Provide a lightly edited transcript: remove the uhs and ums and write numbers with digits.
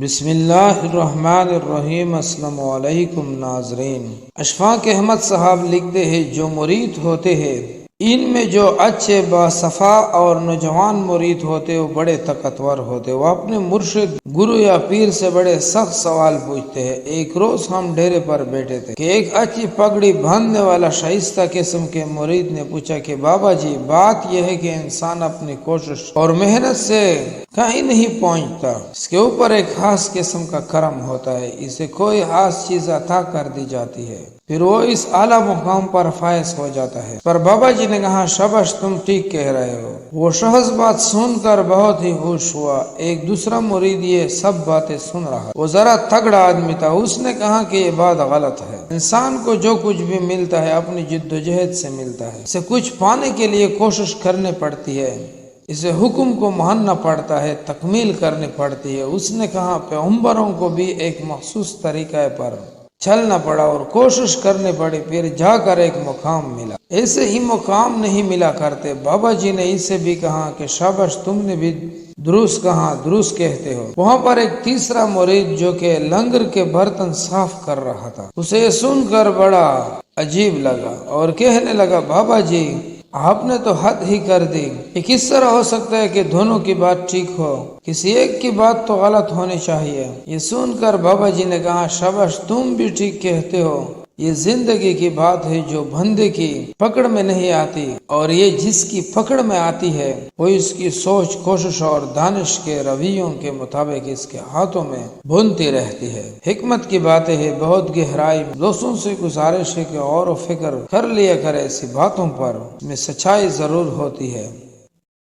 بسم اللہ الرحمن الرحیم۔ السلام علیکم ناظرین۔ اشفاق احمد صاحب لکھتے ہیں جو مرید ہوتے ہیں ان میں جو اچھے باصفا اور نوجوان مرید ہوتے وہ بڑے طاقتور ہوتے، وہ اپنے مرشد گرو یا پیر سے بڑے سخت سوال پوچھتے ہیں۔ ایک روز ہم ڈیرے پر بیٹھے تھے کہ ایک اچھی پگڑی باندھنے والا شائستہ قسم کے مرید نے پوچھا کہ بابا جی، بات یہ ہے کہ انسان اپنی کوشش اور محنت سے کہیں نہیں پہنچتا، اس کے اوپر ایک خاص قسم کا کرم ہوتا ہے، اسے کوئی خاص چیز عطا کر دی جاتی ہے، پھر وہ اس اعلیٰ مقام پر فائز ہو جاتا ہے۔ پر بابا جی نے کہا شاباش، تم ٹھیک کہہ رہے ہو۔ وہ شخص بات سن کر بہت ہی خوش ہوا۔ ایک دوسرا مرید یہ سب باتیں سن رہا، وہ ذرا تگڑا آدمی تھا، اس نے کہا کہ یہ بات غلط ہے۔ انسان کو جو کچھ بھی ملتا ہے اپنی جدوجہد سے ملتا ہے، اسے کچھ پانے کے لیے کوشش کرنی پڑتی ہے، اسے حکم کو ماننا پڑتا ہے، تکمیل کرنی پڑتی ہے۔ اس نے کہا پیغمبروں کو بھی ایک مخصوص طریقہ پر چلنا پڑا اور کوشش کرنی پڑی، پھر جا کر ایک مقام ملا۔ ایسے ہی مقام نہیں ملا کرتے۔ بابا جی نے اسے بھی کہا کہ شاباش، تم نے بھی درست کہا، درست کہتے ہو۔ وہاں پر ایک تیسرا مرید جو کہ لنگر کے برتن صاف کر رہا تھا، اسے یہ سن کر بڑا عجیب لگا اور کہنے لگا بابا جی، آپ نے تو حد ہی کر دی، یہ کس طرح ہو سکتا ہے کہ دونوں کی بات ٹھیک ہو، کسی ایک کی بات تو غلط ہونی چاہیے۔ یہ سن کر بابا جی نے کہا شاباش، تم بھی ٹھیک کہتے ہو، یہ زندگی کی بات ہے جو بندے کی پکڑ میں نہیں آتی، اور یہ جس کی پکڑ میں آتی ہے وہ اس کی سوچ، کوشش اور دانش کے رویوں کے مطابق اس کے ہاتھوں میں بنتی رہتی ہے۔ حکمت کی باتیں ہیں، بہت گہرائی۔ دوستوں سے گزارش ہے کہ غور و فکر کر لیا کرے ایسی باتوں پر، اس میں سچائی ضرور ہوتی ہے۔